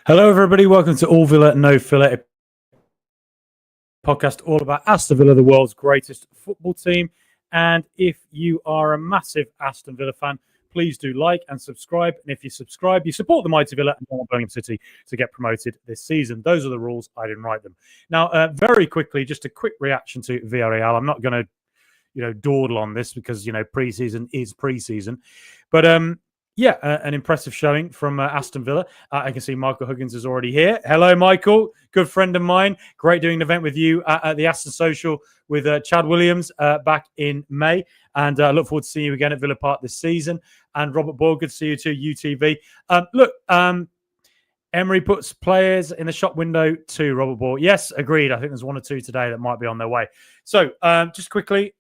Hello, everybody. Welcome to All Villa, No Filler, a podcast all about Aston Villa, the world's greatest football team. And if you are a massive Aston Villa fan, please do like and subscribe. And if you subscribe, you support the mighty Villa and Birmingham City to get promoted this season. Those are the rules. I didn't write them. Now, very quickly, just a quick reaction to Villarreal. I'm not going to dawdle on this because pre-season is pre-season, but an impressive showing from Aston Villa. I can see Michael Huggins is already here. Hello, Michael. Good friend of mine. Great doing an event with you at the Aston Social with Chad Williams back in May. And I look forward to seeing you again at Villa Park this season. And Robert Boyle, good to see you too, UTV. Emery puts players in the shop window too, Robert Boyle. Yes, agreed. I think there's one or two today that might be on their way. So just quickly.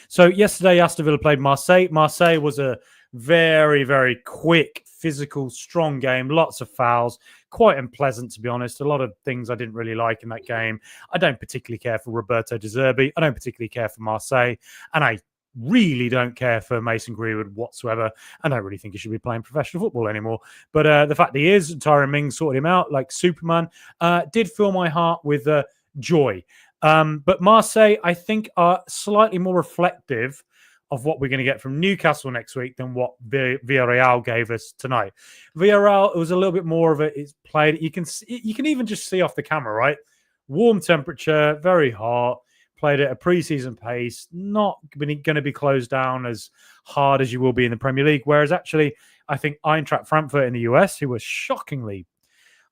So yesterday, Aston Villa played Marseille. Marseille was a very, very quick, physical, strong game. Lots of fouls. Quite unpleasant, to be honest. A lot of things I didn't really like in that game. I don't particularly care for Roberto De Zerbi. I don't particularly care for Marseille. And I really don't care for Mason Greenwood whatsoever. I don't really think he should be playing professional football anymore. But the fact he is, Tyrone Mings sorted him out like Superman, did fill my heart with joy. But Marseille, I think, are slightly more reflective of what we're going to get from Newcastle next week than what Villarreal gave us tonight. Villarreal, it was a little bit more of it's played. You can even just see off the camera, right? Warm temperature, very hot. Played at a pre-season pace. Not going to be closed down as hard as you will be in the Premier League. Whereas actually, I think Eintracht Frankfurt in the US, who was shockingly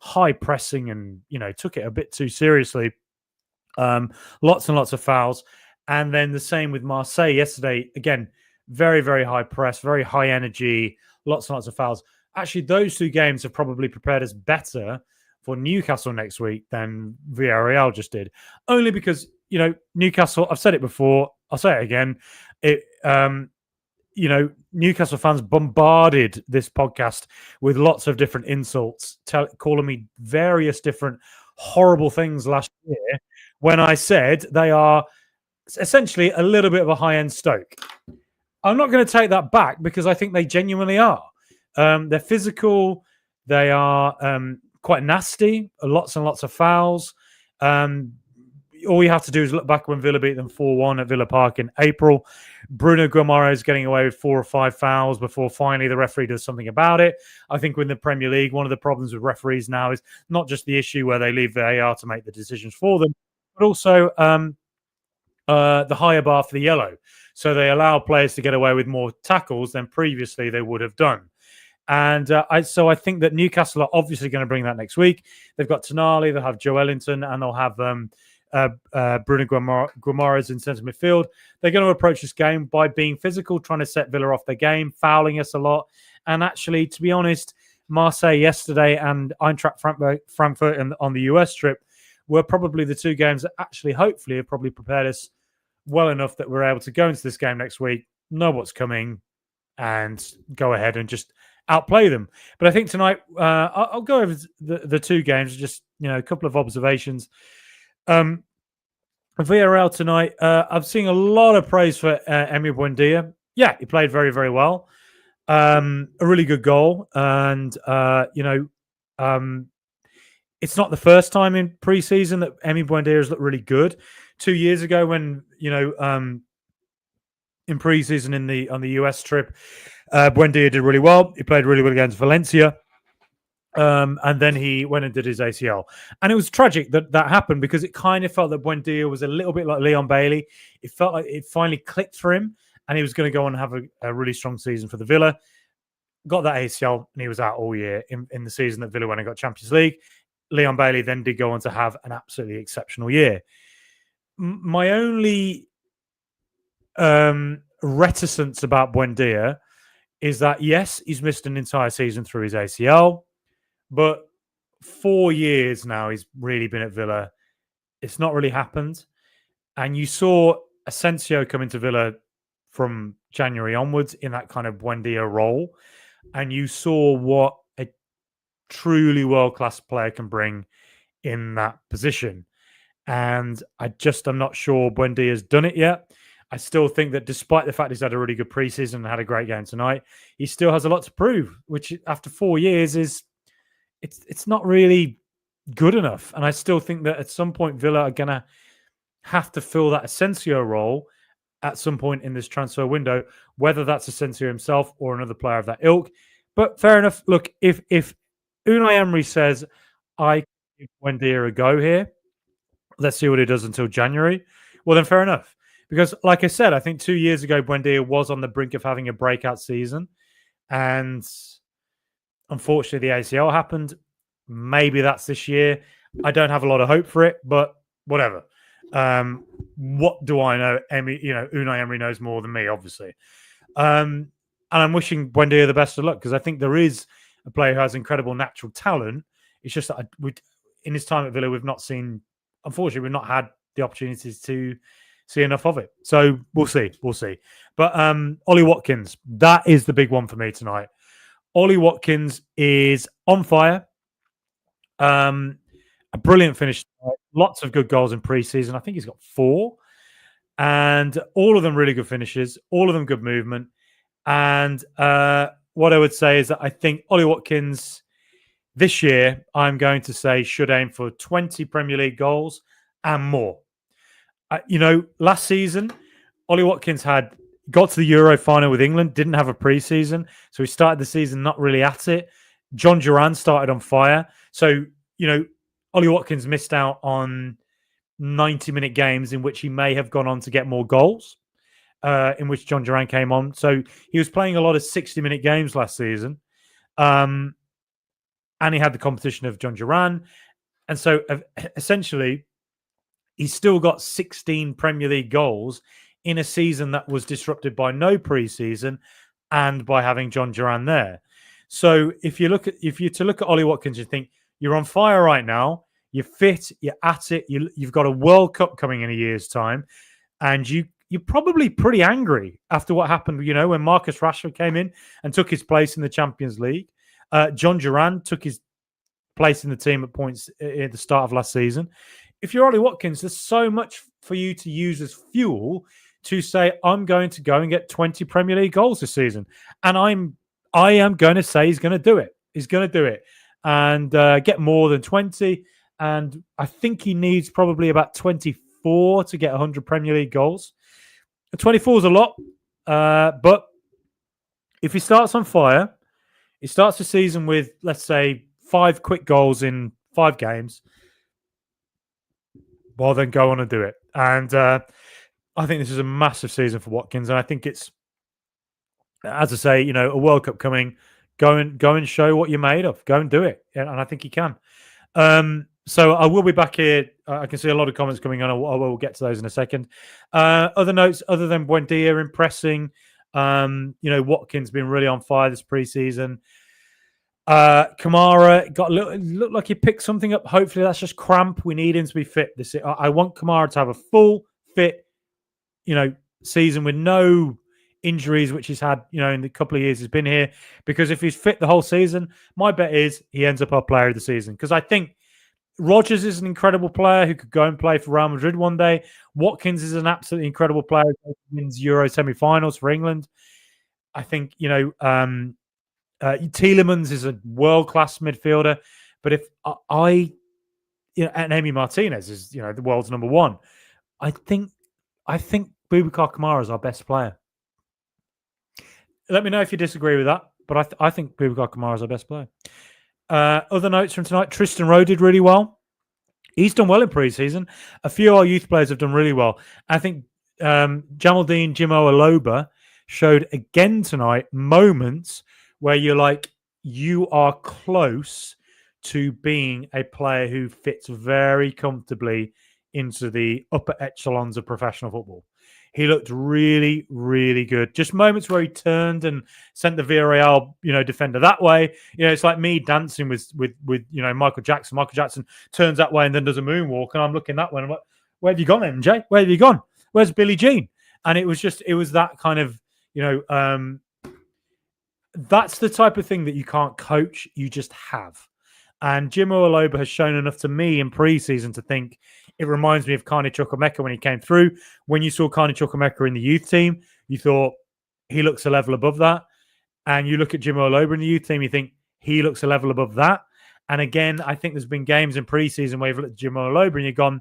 high pressing and took it a bit too seriously. Lots and lots of fouls. And then the same with Marseille yesterday. Again, very, very high press, very high energy, lots and lots of fouls. Actually, those two games have probably prepared us better for Newcastle next week than Villarreal just did. Only because, Newcastle, I've said it before, I'll say it again. Newcastle fans bombarded this podcast with lots of different insults, calling me various different horrible things last year when I said they are essentially a little bit of a high-end Stoke. I'm not going to take that back because I think they genuinely are. They're physical. They are quite nasty. Lots and lots of fouls. All you have to do is look back when Villa beat them 4-1 at Villa Park in April. Bruno Guimaraes getting away with 4 or 5 fouls before finally the referee does something about it. I think in the Premier League, one of the problems with referees now is not just the issue where they leave VAR to make the decisions for them, but also the higher bar for the yellow. So they allow players to get away with more tackles than previously they would have done. And I think that Newcastle are obviously going to bring that next week. They've got Tonali, they'll have Joe Ellington, and they'll have Bruno Guimaraes in centre midfield. They're going to approach this game by being physical, trying to set Villa off their game, fouling us a lot. And actually, to be honest, Marseille yesterday and Eintracht Frankfurt on the US trip were probably the two games that actually, hopefully, have probably prepared us well enough that we're able to go into this game next week, know what's coming, and go ahead and just outplay them. But I think tonight, I'll go over the two games, just a couple of observations. Villarreal tonight, I've seen a lot of praise for Emi Buendia. Yeah, he played very, very well. A really good goal. And, it's not the first time in pre-season that Emi Buendia has looked really good. 2 years ago when, in pre-season on the US trip, Buendia did really well. He played really well against Valencia. And then he went and did his ACL. And it was tragic that happened because it kind of felt that Buendia was a little bit like Leon Bailey. It felt like it finally clicked for him and he was going to go on and have a really strong season for the Villa. Got that ACL and he was out all year in the season that Villa went and got Champions League. Leon Bailey then did go on to have an absolutely exceptional year. My only reticence about Buendia is that, yes, he's missed an entire season through his ACL, but 4 years now he's really been at Villa. It's not really happened. And you saw Asensio come into Villa from January onwards in that kind of Buendia role. And you saw what a truly world-class player can bring in that position. And I'm not sure Buendia's done it yet. I still think that despite the fact he's had a really good preseason and had a great game tonight, he still has a lot to prove, which after 4 years is it's not really good enough. And I still think that at some point Villa are gonna have to fill that Asensio role at some point in this transfer window, whether that's Asensio himself or another player of that ilk. But fair enough. Look, if Unai Emery says I give Buendia a go here, let's see what he does until January. Well, then fair enough. Because, like I said, I think 2 years ago, Buendia was on the brink of having a breakout season. And unfortunately, the ACL happened. Maybe that's this year. I don't have a lot of hope for it, but whatever. What do I know? Unai Emery knows more than me, obviously. And I'm wishing Buendia the best of luck because I think there is a player who has incredible natural talent. It's just that in his time at Villa, unfortunately, we've not had the opportunities to see enough of it. So we'll see. But Ollie Watkins, that is the big one for me tonight. Ollie Watkins is on fire. A brilliant finish. Lots of good goals in pre-season. I think he's got 4. And all of them really good finishes. All of them good movement. And what I would say is that I think Ollie Watkins this year, I'm going to say, should aim for 20 Premier League goals and more. Last season, Ollie Watkins got to the Euro final with England, didn't have a pre-season. So he started the season not really at it. John Duran started on fire. So, Ollie Watkins missed out on 90-minute games in which he may have gone on to get more goals, in which John Duran came on. So he was playing a lot of 60-minute games last season. And he had the competition of John Duran. And so essentially, he's still got 16 Premier League goals in a season that was disrupted by no preseason and by having John Duran there. So if you to look at Ollie Watkins, you think you're on fire right now, you're fit, you're at it, you've got a World Cup coming in a year's time, and you're probably pretty angry after what happened, when Marcus Rashford came in and took his place in the Champions League. John Duran took his place in the team at points at the start of last season. If you're Ollie Watkins, there's so much for you to use as fuel to say, I'm going to go and get 20 Premier League goals this season. And I am going to say he's going to do it. He's going to do it and get more than 20. And I think he needs probably about 24 to get 100 Premier League goals. 24 is a lot. But if he starts on fire, he starts the season with, let's say, 5 quick goals in 5 games. Well, then go on and do it. And I think this is a massive season for Watkins. And I think it's, as I say, a World Cup coming. Go and show what you're made of. Go and do it. And I think he can. So I will be back here. I can see a lot of comments coming on. I will get to those in a second. Other notes, other than Buendia impressing, Watkins been really on fire this preseason. Kamara looked like he picked something up. Hopefully that's just cramp. We need him to be fit. I want Kamara to have a full fit, season with no injuries, which he's had, in the couple of years he's been here. Because if he's fit the whole season, my bet is he ends up our player of the season. Because I think Rodgers is an incredible player who could go and play for Real Madrid one day. Watkins is an absolutely incredible player who wins Euro semi-finals for England. I think, Tielemans is a world-class midfielder, but if and Emi Martinez is, the world's number one. I think Boubacar Kamara is our best player. Let me know if you disagree with that, but I think Boubacar Kamara is our best player. Other notes from tonight: Tristan Rowe did really well. He's done well in pre-season. A few of our youth players have done really well. I think Jamaldine Jimo Aloba showed again tonight moments where you are close to being a player who fits very comfortably into the upper echelons of professional football. He looked really, really good. Just moments where he turned and sent the Villarreal, defender that way. It's like me dancing with Michael Jackson. Michael Jackson turns that way and then does a moonwalk, and I'm looking that way. And I'm like, where have you gone, MJ? Where have you gone? Where's Billie Jean? And it was that kind of, that's the type of thing that you can't coach, you just have. And Jimo Aloba has shown enough to me in pre-season to think it reminds me of Carney Chukwuemeka when he came through. When you saw Carney Chukwuemeka in the youth team, you thought he looks a level above that. And you look at Jimo Aloba in the youth team, you think he looks a level above that. And again, I think there's been games in pre-season where you've looked at Jim Oloba and you've gone,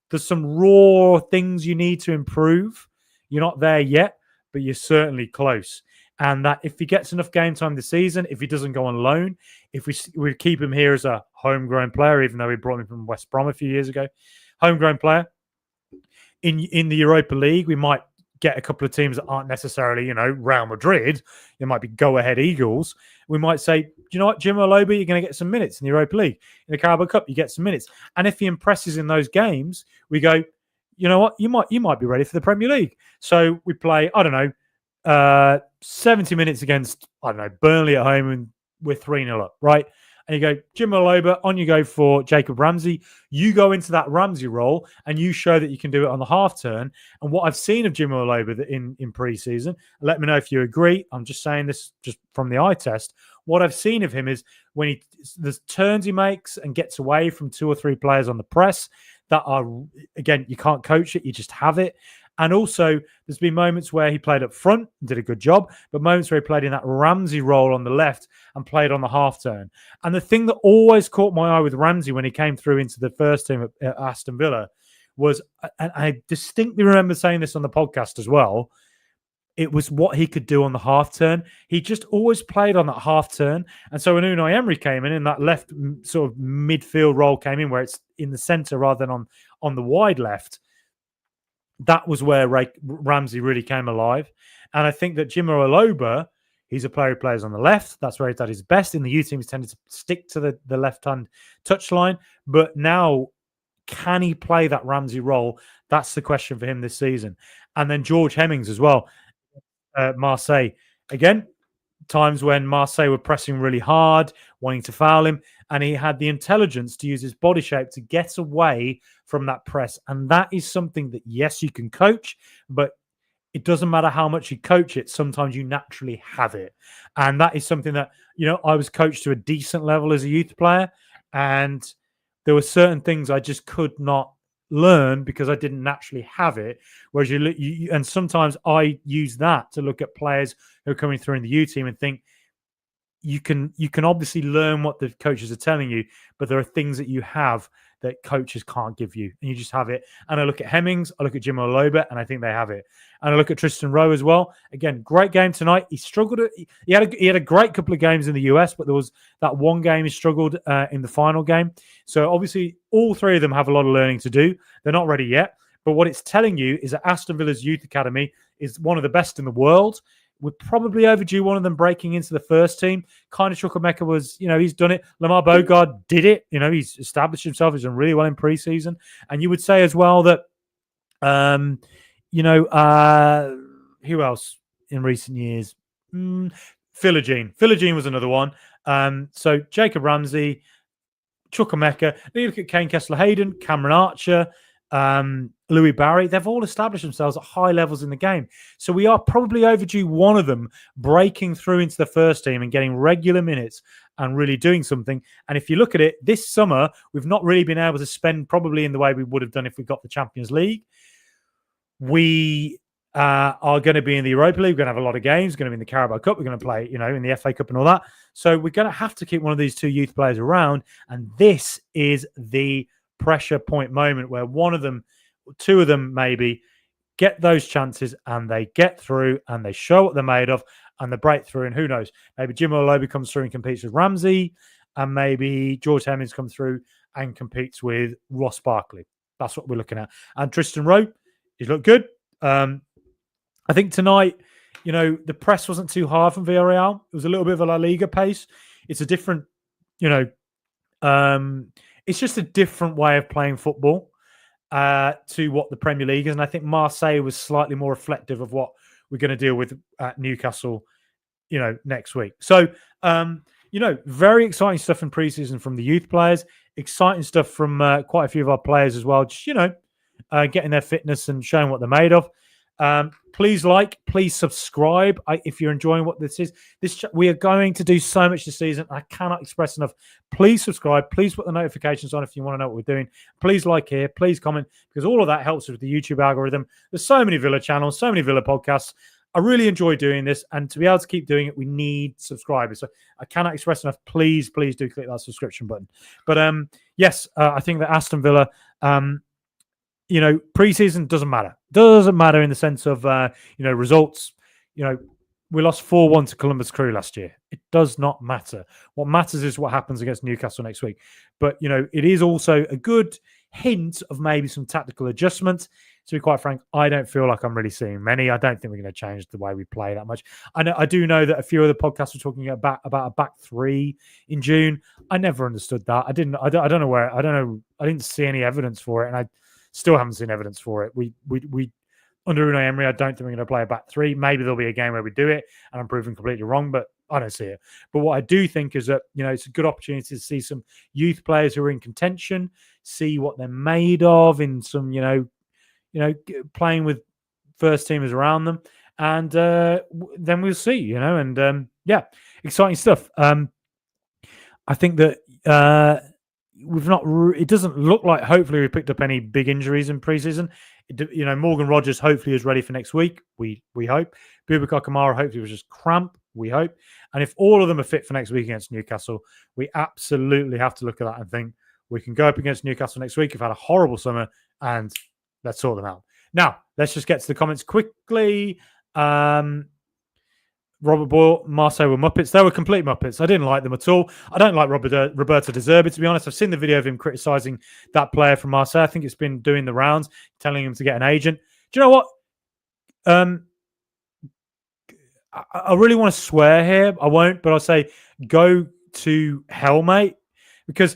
there's some raw things you need to improve. You're not there yet, but you're certainly close. And that if he gets enough game time this season, if he doesn't go on loan, if we keep him here as a homegrown player, even though we brought him from West Brom a few years ago, homegrown player, in the Europa League, we might get a couple of teams that aren't necessarily, Real Madrid. It might be go-ahead Eagles. We might say, you know what, Jim Oloba, you're going to get some minutes in the Europa League. In the Carabao Cup, you get some minutes. And if he impresses in those games, we go, you know what, you might be ready for the Premier League. So we play, 70 minutes against, Burnley at home, and we're 3-0 up, right? And you go, Jim Oloba, on you go for Jacob Ramsey. You go into that Ramsey role and you show that you can do it on the half turn. And what I've seen of Jim Oloba in pre-season, let me know if you agree. I'm just saying this just from the eye test. What I've seen of him is when the turns he makes and gets away from 2 or 3 players on the press that are, again, you can't coach it, you just have it. And also, there's been moments where he played up front and did a good job, but moments where he played in that Ramsey role on the left and played on the half turn. And the thing that always caught my eye with Ramsey when he came through into the first team at Aston Villa was, and I distinctly remember saying this on the podcast as well, it was what he could do on the half turn. He just always played on that half turn. And so when Unai Emery came in, and that left sort of midfield role came in where it's in the centre rather than on the wide left, that was where Ramsey really came alive. And I think that Jim Oloba, he's a player who plays on the left. That's where he's at his best. In the youth team, he's tended to stick to the left-hand touchline. But now, can he play that Ramsey role? That's the question for him this season. And then George Hemmings as well. Marseille. Again, times when Marseille were pressing really hard, wanting to foul him, and he had the intelligence to use his body shape to get away from that press. And that is something that, yes, you can coach, but it doesn't matter how much you coach it. Sometimes you naturally have it. And that is something that, I was coached to a decent level as a youth player, and there were certain things I just could not learn because I didn't naturally have it. Whereas and sometimes I use that to look at players who are coming through in the U team and think, you can obviously learn what the coaches are telling you, but there are things that you have that coaches can't give you, and you just have it. And I look at Hemmings, I look at Jim Oloba, and I think they have it. And I look at Tristan Rowe as well. Again, great game tonight. He struggled. He had a great couple of games in the US, but there was that one game he struggled in the final game. So obviously, all 3 of them have a lot of learning to do. They're not ready yet. But what it's telling you is that Aston Villa's youth academy is one of the best in the world. We're probably overdue one of them breaking into the first team. Kind of Chukwuemeka was, he's done it. Lamar Bogard did it. He's established himself. He's done really well in preseason. And you would say as well that, who else in recent years? Philogene. Philogene was another one. So Jacob Ramsey, Chukwuemeka. Then you look at Kane Kessler-Hayden, Cameron Archer, Louis Barry. They've all established themselves at high levels in the game. So we are probably overdue one of them breaking through into the first team and getting regular minutes and really doing something. And if you look at it, this summer, we've not really been able to spend probably in the way we would have done if we got the Champions League. We are going to be in the Europa League. We're going to have a lot of games. We're going to be in the Carabao Cup. We're going to play, in the FA Cup and all that. So we're going to have to keep one of these 2 youth players around. And this is the pressure point moment where one of them, 2 of them maybe, get those chances and they get through and they show what they're made of and they break through. And who knows, maybe Jim Oloba comes through and competes with Ramsey, and maybe George Hemmings comes through and competes with Ross Barkley. That's what we're looking at. And Tristan Rowe, he's looked good. I think tonight, the press wasn't too hard from Villarreal. It was a little bit of a La Liga pace. It's a different, it's just a different way of playing football to what the Premier League is. And I think Marseille was slightly more reflective of what we're going to deal with at Newcastle, next week. So, very exciting stuff in preseason from the youth players. Exciting stuff from quite a few of our players as well. Just, getting their fitness and showing what they're made of. Please please subscribe if you're enjoying what this is. We are going to do so much this season. I cannot express enough. Please subscribe. Please put the notifications on if you want to know what we're doing. Please like here. Please comment, because all of that helps with the YouTube algorithm. There's so many Villa channels, so many Villa podcasts. I really enjoy doing this, and to be able to keep doing it, we need subscribers. So I cannot express enough. Please do click that subscription button. But yes, I think that Aston Villa, preseason doesn't matter. Doesn't matter in the sense of results. We lost 4-1 to Columbus Crew last year. It does not matter. What matters is what happens against Newcastle next week. But, it is also a good hint of maybe some tactical adjustments. To be quite frank, I don't feel like I'm really seeing many. I don't think we're going to change the way we play that much. I do know that a few other podcasts were talking about a back three in June. I never understood that. I don't know where. I don't know. I didn't see any evidence for it, and I still haven't seen evidence for it. We under Unai Emery, I don't think we're going to play a back three. Maybe there'll be a game where we do it, and I'm proven completely wrong, but I don't see it. But what I do think is that, it's a good opportunity to see some youth players who are in contention, see what they're made of in some, playing with first teamers around them. And then we'll see, and exciting stuff. I think that it doesn't look like hopefully we picked up any big injuries in preseason. Morgan Rogers hopefully is ready for next week. We hope. Boubacar Kamara hopefully was just cramp. We hope. And if all of them are fit for next week against Newcastle, we absolutely have to look at that and think we can go up against Newcastle next week. We've had a horrible summer and let's sort them out. Now, let's just get to the comments quickly. Robert Boyle, Marseille were Muppets. They were complete Muppets. I didn't like them at all. I don't like Roberto De Zerbi, to be honest. I've seen the video of him criticising that player from Marseille. I think it's been doing the rounds, telling him to get an agent. Do you know what? I really want to swear here. I won't, but I'll say go to hell, mate. Because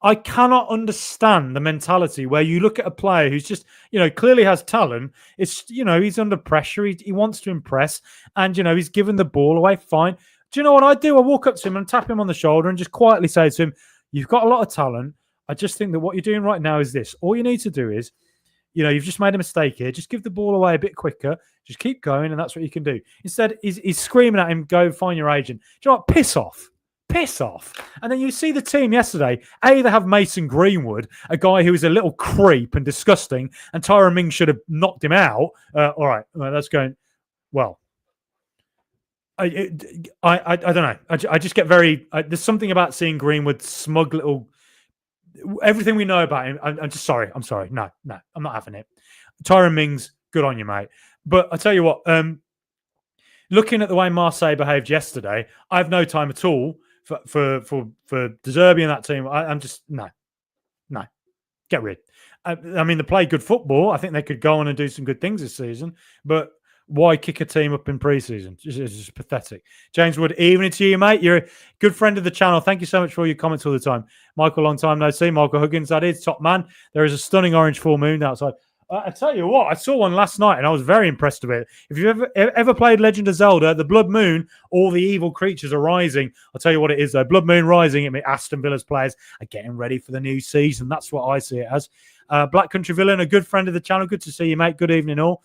I cannot understand the mentality where you look at a player who's just, clearly has talent. It's, he's under pressure. He wants to impress. And, he's given the ball away. Fine. Do you know what I do? I walk up to him and tap him on the shoulder and just quietly say to him, you've got a lot of talent. I just think that what you're doing right now is this. All you need to do is, you've just made a mistake here. Just give the ball away a bit quicker. Just keep going, and that's what you can do. Instead, he's screaming at him, go find your agent. Do you know what? Piss off. Piss off. And then you see the team yesterday. They have Mason Greenwood, a guy who is a little creep and disgusting, and Tyrone Mings should have knocked him out. All right, that's going well. I don't know. I just get very. There's something about seeing Greenwood smug little. Everything we know about him. I'm just sorry. I'm sorry. No, I'm not having it. Tyrone Mings, good on you, mate. But I tell you what. Looking at the way Marseille behaved yesterday, I have no time at all for De Zerbi and that team. I'm just no, get rid. I mean, they play good football. I think they could go on and do some good things this season. But why kick a team up in pre-season? It's just pathetic. James Wood, evening to you, mate. You're a good friend of the channel. Thank you so much for all your comments all the time. Michael, long time no see. Michael Huggins, that is top man. There is a stunning orange full moon outside. I tell you what, I saw one last night and I was very impressed with it. If you've ever played Legend of Zelda, the Blood Moon, all the evil creatures are rising. I'll tell you what it is though. Blood Moon rising, it means Aston Villa's players are getting ready for the new season. That's what I see it as. Black Country Villain, a good friend of the channel. Good to see you, mate. Good evening all.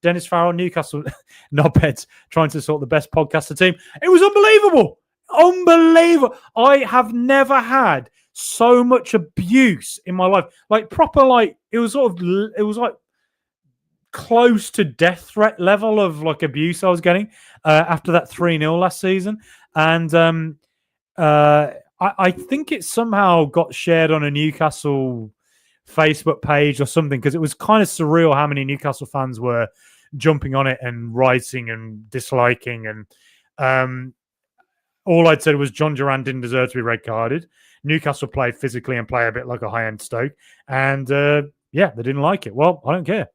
Dennis Farrell, Newcastle, knobheads, trying to sort the best podcaster team. It was unbelievable. Unbelievable. I have never had so much abuse in my life. Like proper, like it was like close to death threat level of like abuse I was getting after that 3-0 last season. And I think it somehow got shared on a Newcastle Facebook page or something, because it was kind of surreal how many Newcastle fans were jumping on it and writing and disliking. And all I'd said was John Duran didn't deserve to be red carded. Newcastle played physically and play a bit like a high-end Stoke. And they didn't like it. Well, I don't care.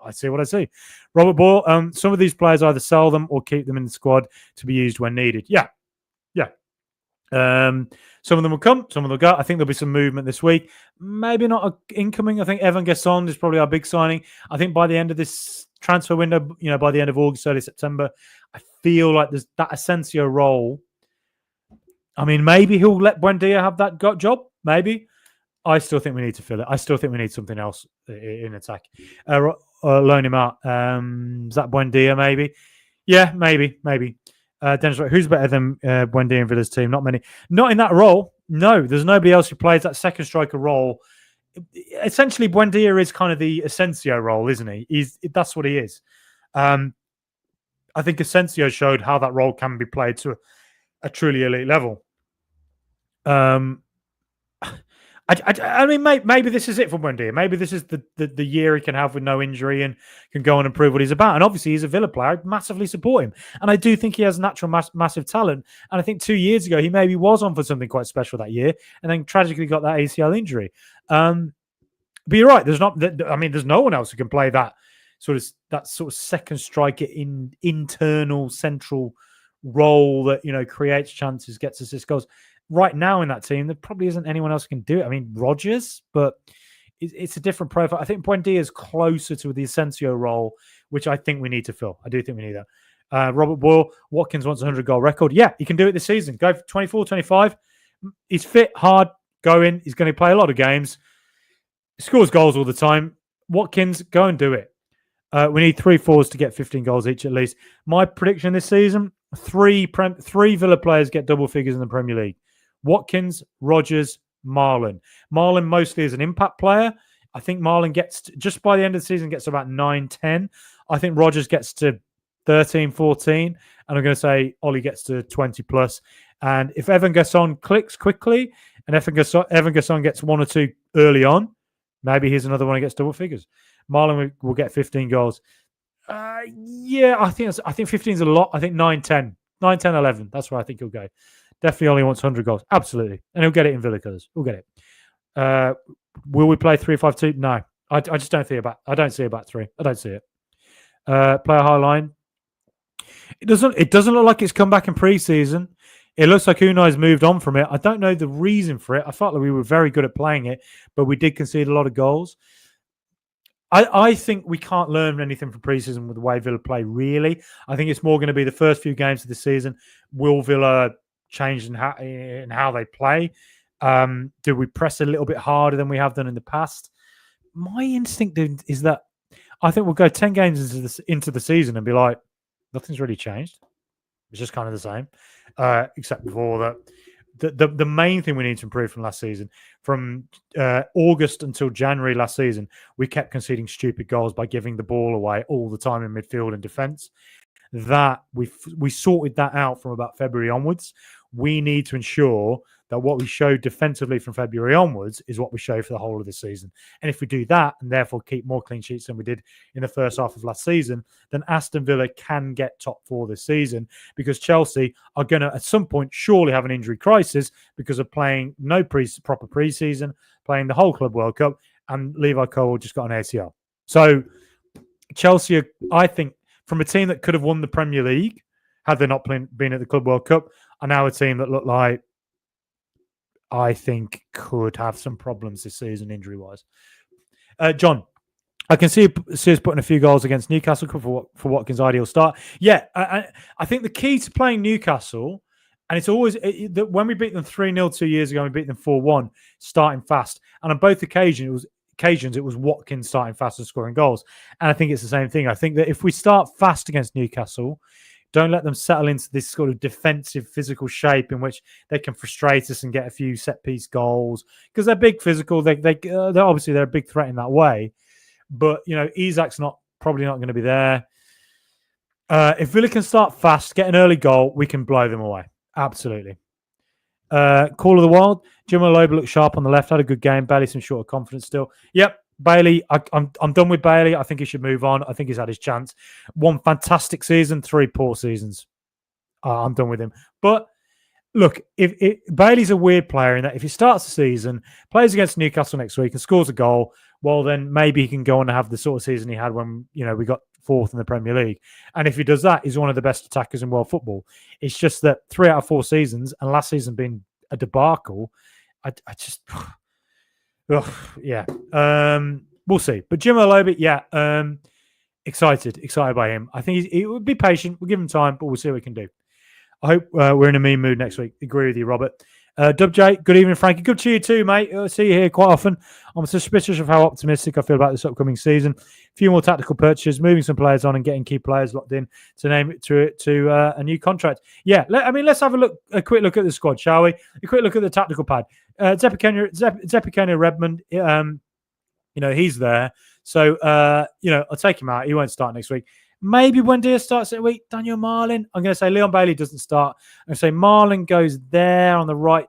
I see what I see. Robert Ball, some of these players either sell them or keep them in the squad to be used when needed. Yeah. Some of them will come, some of them will go. I think there'll be some movement this week. Maybe not incoming. I think Evan Gasson is probably our big signing. I think by the end of this transfer window, by the end of August, early September, I feel like there's that Asensio role. I mean, maybe he'll let Buendia have that job. Maybe. I still think we need to fill it. I still think we need something else in attack. Loan him out. Is that Buendia, maybe? Yeah, maybe. Dennis, who's better than Buendia in Villa's team? Not many. Not in that role. No, there's nobody else who plays that second striker role. Essentially, Buendia is kind of the Asensio role, isn't he? That's what he is. I think Asensio showed how that role can be played to a truly elite level. I mean, maybe this is it for Buendia. Maybe this is the year he can have with no injury and can go on and prove what he's about. And obviously, he's a Villa player. I massively support him. And I do think he has natural massive talent. And I think 2 years ago, he maybe was on for something quite special that year and then tragically got that ACL injury. But you're right. There's no one else who can play that sort of second striker internal central role that, creates chances, gets assist goals. Right now in that team, there probably isn't anyone else who can do it. I mean, Rodgers, but it's a different profile. I think Buendia is closer to the Asensio role, which I think we need to fill. I do think we need that. Robert Boyle, Watkins wants a 100-goal record. Yeah, he can do it this season. Go for 24, 25. He's fit, hard, going. He's going to play a lot of games. He scores goals all the time. Watkins, go and do it. We need 3 forwards to get 15 goals each at least. My prediction this season, three Villa players get double figures in the Premier League. Watkins, Rodgers, Marlon. Marlon mostly is an impact player. I think Marlon just by the end of the season, gets about 9, 10. I think Rodgers gets to 13, 14. And I'm going to say Ollie gets to 20 plus. And if Evan Gasson clicks quickly and Evan Gasson gets 1 or 2 early on, maybe here's another one who gets double figures. Marlon will get 15 goals. Yeah, I think 15 is a lot. I think 9, 10. 9, 10, 11. That's where I think he'll go. Definitely only wants 100 goals. Absolutely. And he'll get it in Villa colours. We'll get it. Will we play 3-5-2? No. I just don't see a back. I don't see a back three. I don't see it. Play a high line. It doesn't look like it's come back in pre-season. It looks like Unai's moved on from it. I don't know the reason for it. I felt like we were very good at playing it, but we did concede a lot of goals. I think we can't learn anything from pre-season with the way Villa play, really. I think it's more going to be the first few games of the season. Will Villa change in how they play? Do we press a little bit harder than we have done in the past? My instinct is that I think we'll go 10 games into the season and be like, nothing's really changed. It's just kind of the same, except before that. The main thing we need to improve from last season, from August until January last season, we kept conceding stupid goals by giving the ball away all the time in midfield and defence. That we sorted that out from about February onwards. We need to ensure that what we showed defensively from February onwards is what we show for the whole of the season. And if we do that and therefore keep more clean sheets than we did in the first half of last season, then Aston Villa can get top 4 this season, because Chelsea are going to, at some point, surely have an injury crisis because of playing no proper pre-season, playing the whole Club World Cup, and Levi Cole just got an ACL. So Chelsea, I think, from a team that could have won the Premier League had they not been at the Club World Cup, are now a team that look like, I think, could have some problems this season injury-wise. John, I can see us putting a few goals against Newcastle for Watkins' ideal start. Yeah, I think the key to playing Newcastle, and it's always when we beat them 3-0 2 years ago, we beat them 4-1, starting fast. And on both occasions, it was Watkins starting fast and scoring goals. And I think it's the same thing. I think that if we start fast against Newcastle, don't let them settle into this sort of defensive, physical shape in which they can frustrate us and get a few set-piece goals, because they're big, physical. They're obviously a big threat in that way. But Isak's probably not going to be there. If Villa can start fast, get an early goal, we can blow them away. Absolutely. Call of the Wild. Jim Aloba looked sharp on the left. Had a good game. Bailey some short of confidence still. Yep. Bailey, I'm done with Bailey. I think he should move on. I think he's had his chance. 1 fantastic season, 3 poor seasons. I'm done with him. But look, if Bailey's a weird player in that if he starts the season, plays against Newcastle next week and scores a goal, well, then maybe he can go on and have the sort of season he had when we got 4th in the Premier League. And if he does that, he's one of the best attackers in world football. It's just that 3 out of 4 seasons, and last season being a debacle, I just... yeah. We'll see. But Jim Aloba, yeah, excited by him. I think he would be patient. We'll give him time, but we'll see what we can do. I hope we're in a mean mood next week. Agree with you, Robert. Dub J, good evening, Frankie. Good to you too, mate. I see you here quite often. I'm suspicious of how optimistic I feel about this upcoming season. A few more tactical purchases, moving some players on and getting key players locked in to name it to a new contract. Yeah, let's have a quick look at the squad, shall we? A quick look at the tactical pad. Zepikena Redmond, he's there. So, I'll take him out. He won't start next week. Maybe Buendia starts at week. Daniel Marlin. I'm going to say Leon Bailey doesn't start. I'm going to say Marlin goes there on the right.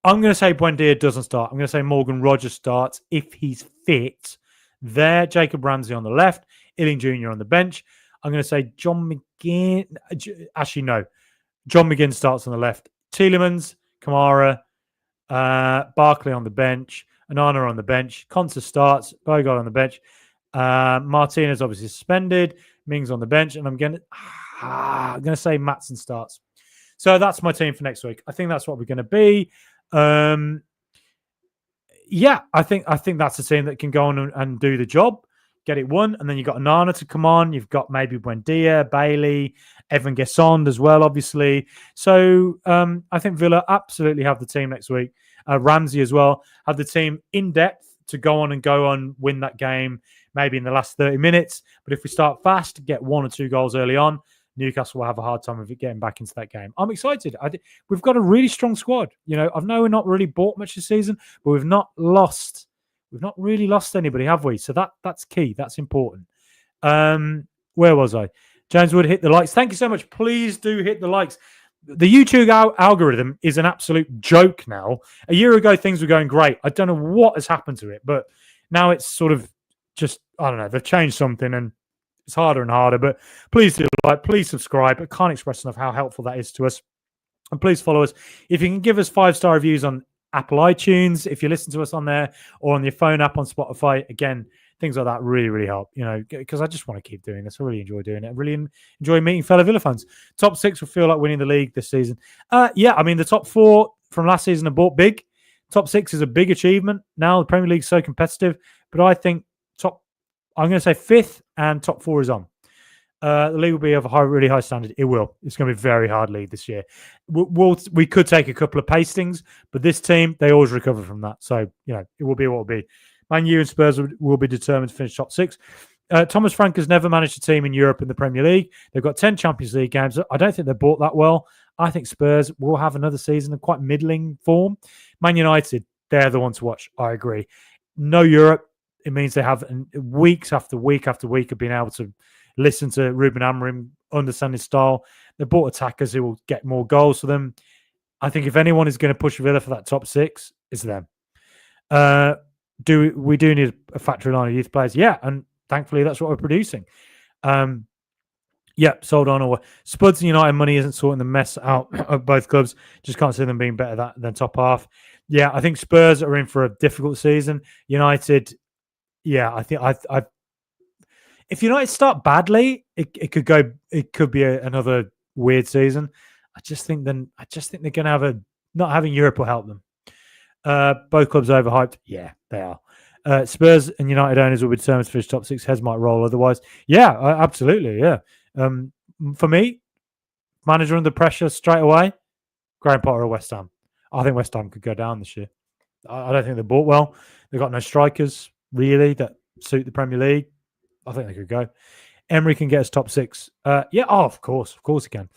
I'm going to say Buendia doesn't start. I'm going to say Morgan Rogers starts if he's fit. There, Jacob Ramsey on the left, Illing Jr. on the bench. I'm going to say John McGinn. Actually, no. John McGinn starts on the left. Tielemans, Kamara, Barkley on the bench. Anana on the bench. Konsa starts. Bogart on the bench. Martinez obviously suspended. Mings on the bench. And I'm going to say Maatsen starts. So that's my team for next week. I think that's what we're going to be. Yeah, I think that's a team that can go on and do the job, get it won, and then you've got Nana to come on. You've got maybe Buendia, Bailey, Evan Gesson as well, obviously. So I think Villa absolutely have the team next week. Ramsey as well have the team in depth to go on, win that game, maybe in the last 30 minutes. But if we start fast, get 1 or 2 goals early on, Newcastle will have a hard time of it getting back into that game. I'm excited. We've got a really strong squad. You know, I know we're not really bought much this season, but we've not really lost anybody, have we? So that's key. That's important. Where was I? James Wood, hit the likes. Thank you so much. Please do hit the likes. The YouTube algorithm is an absolute joke now. A year ago, things were going great. I don't know what has happened to it, but now it's sort of just, I don't know, they've changed something and it's harder and harder, but please do like, please subscribe. I can't express enough how helpful that is to us. And please follow us. If you can give us 5-star reviews on Apple iTunes, if you listen to us on there, or on your phone app on Spotify, again, things like that really, really help, you know, because I just want to keep doing this. I really enjoy doing it. I really enjoy meeting fellow Villa fans. Top 6 will feel like winning the league this season. Yeah, I mean, the top 4 from last season are bought big. Top 6 is a big achievement. Now the Premier League's so competitive, but I think I'm going to say 5th and top 4 is on. The league will be of a really high standard. It will. It's going to be a very hard league this year. We could take a couple of pastings, but this team, they always recover from that. So, you know, it will be what it will be. Man U and Spurs will be determined to finish top 6. Thomas Frank has never managed a team in Europe in the Premier League. They've got 10 Champions League games. I don't think they're bought that well. I think Spurs will have another season of quite middling form. Man United, they're the ones to watch. I agree. No Europe. It means they have weeks after week after week of being able to listen to Ruben Amorim, understand his style. They bought attackers who will get more goals for them. I think if anyone is going to push Villa for that top 6, it's them. We do need a factory line of youth players? Yeah, and thankfully that's what we're producing. Yeah, sold on. Or Spuds and United money isn't sorting the mess out of both clubs. Just can't see them being better than top half. Yeah, I think Spurs are in for a difficult season. United, yeah, I think if United start badly, it could be another weird season. I just think they're going to have not having Europe will help them. Both clubs are overhyped. Yeah, they are. Spurs and United owners will be determined to finish top 6. Heads might roll otherwise. Yeah, absolutely. Yeah. For me, manager under pressure straight away, Graham Potter or West Ham. I think West Ham could go down this year. I don't think they're bought well. They've got no strikers really that suit the Premier League. I think they could go. Emery can get us top 6. Yeah, of course he can.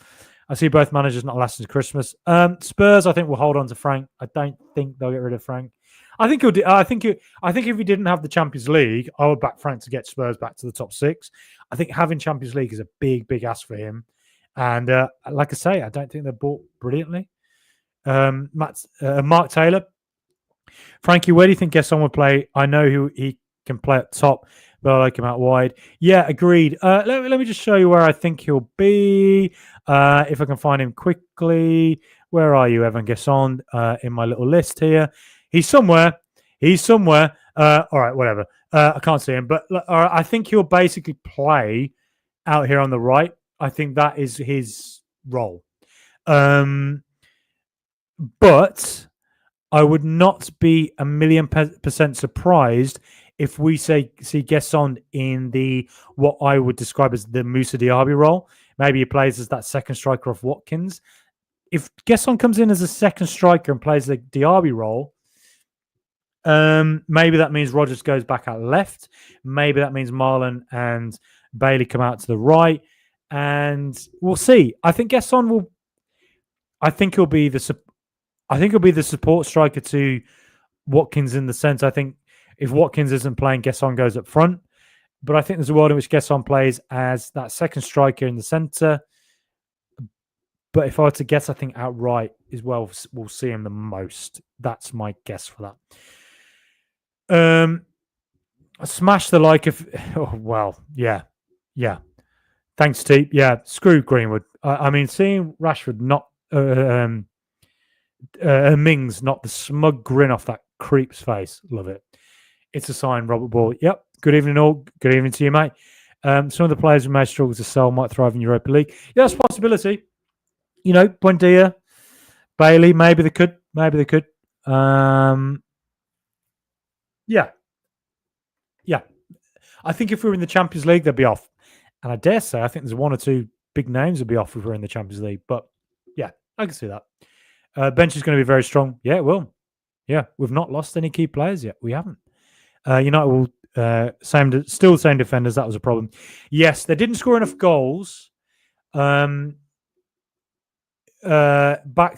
I see both managers not lasting to Christmas. Spurs, I think, will hold on to Frank. I don't think they'll get rid of Frank. I think if he didn't have the Champions League, I would back Frank to get Spurs back to the top 6. I think having Champions League is a big, big ask for him. And like I say, I don't think they're bought brilliantly. Mark Taylor. Frankie, where do you think Gesson would play? I know who he can play at top, but I like him out wide. Yeah, agreed. Let me just show you where I think he'll be. If I can find him quickly. Where are you, Evan Gesson? In my little list here. He's somewhere. All right, whatever. I can't see him, but I think he'll basically play out here on the right. I think that is his role. But I would not be 1,000,000% surprised if we see Gesson in what I would describe as the Moussa Diaby role. Maybe he plays as that second striker of Watkins. If Gesson comes in as a second striker and plays the Diaby role, maybe that means Rodgers goes back out left. Maybe that means Marlon and Bailey come out to the right. And we'll see. I think Gesson will. I think he'll be the support striker to Watkins in the sense. I think if Watkins isn't playing, Gesson goes up front. But I think there's a world in which Gesson plays as that second striker in the centre. But if I were to guess, I think outright is where we'll see him the most. That's my guess for that. Smash the like of... Oh, well, yeah. Thanks, Steve. Yeah, screw Greenwood. I mean, seeing Rashford not... Mings not the smug grin off that creep's face. Love it. It's a sign, Robert Ball. Yep. Good evening, all. Good evening to you, mate. Some of the players who may struggle to sell might thrive in Europa League. Yeah, that's a possibility. You know, Buendia, Bailey, maybe they could. Yeah. I think if we were in the Champions League, they'd be off. And I dare say, I think there's one or two big names would be off if we were in the Champions League. But yeah, I can see that. Bench is going to be very strong. Yeah, it will. Yeah, we've not lost any key players yet. We haven't. United will still the same defenders. That was a problem. Yes, they didn't score enough goals. Back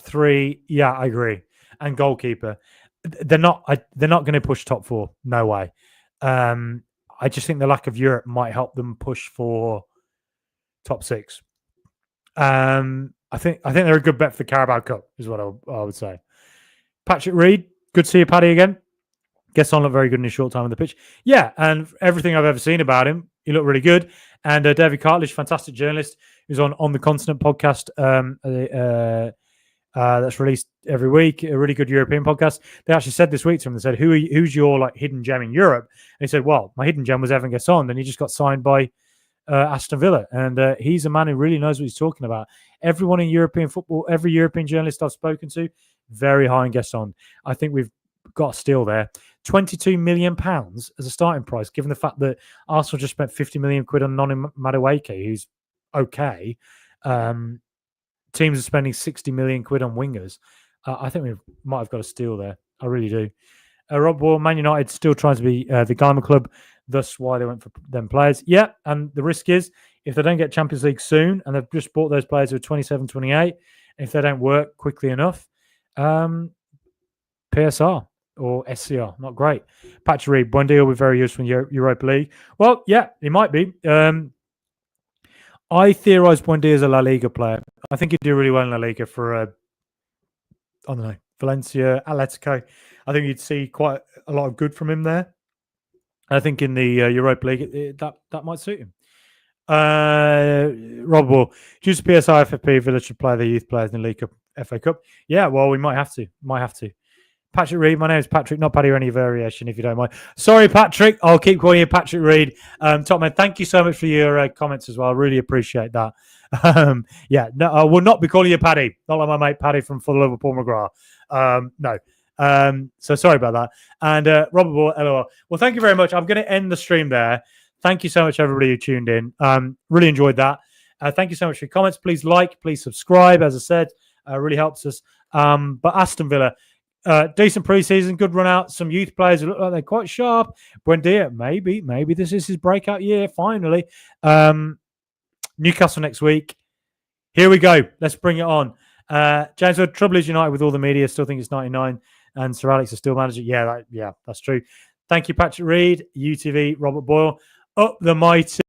three. Yeah, I agree. And goalkeeper. They're not going to push top four. No way. I just think the lack of Europe might help them push for top six. I think they're a good bet for the Carabao Cup, is what I would say. Patrick Reed, good to see you, Paddy, again. Gesson looked very good in his short time on the pitch. Yeah, and everything I've ever seen about him, he looked really good. And David Cartledge, fantastic journalist, who's on the Continent podcast that's released every week, a really good European podcast. They actually said this week to him, they said, who's your like hidden gem in Europe? And he said, well, my hidden gem was Evan Gesson, and he just got signed by Aston Villa. And he's a man who really knows what he's talking about. Everyone in European football, every European journalist I've spoken to, very high in Gesson. I think we've got a steal there. £22 million as a starting price, given the fact that Arsenal just spent 50 million quid on Noni Madueke, who's okay. Teams are spending 60 million quid on wingers. I think we might have got a steal there. I really do. Rob Wall, Man United still trying to be the Glamour club. Thus why they went for them players. Yeah, and the risk is if they don't get Champions League soon and they've just bought those players who are 27, 28, if they don't work quickly enough, PSR or SCR, not great. Patrick Reed, Buendia will be very useful in Europa League. Well, yeah, he might be. I theorise Buendia is a La Liga player. I think he'd do really well in La Liga for, I don't know, Valencia, Atletico. I think you'd see quite a lot of good from him there. I think in the Europa League, that might suit him. Rob Wall, due to PSI FFP, Villa should play their youth players in the League Cup, FA Cup. Yeah, well, we might have to. Patrick Reed, my name is Patrick, not Paddy or any variation, if you don't mind. Sorry, Patrick. I'll keep calling you Patrick Reed. Top man, thank you so much for your comments as well. I really appreciate that. No, I will not be calling you Paddy. Not like my mate Paddy from For the Love of Paul McGrath. No. So sorry about that. And Robert Ball, LOL. Well, thank you very much. I'm going to end the stream there. Thank you so much, everybody who tuned in. Really enjoyed that. Thank you so much for your comments. Please like, please subscribe. As I said, really helps us. But Aston Villa, decent preseason, good run out. Some youth players who look like they're quite sharp. Buendia, maybe this is his breakout year. Finally, Newcastle next week. Here we go. Let's bring it on. James, the trouble is United with all the media still think it's 99, and Sir Alex is still manager. Yeah, that's true. Thank you, Patrick Reed, UTV, Robert Boyle, up the mighty.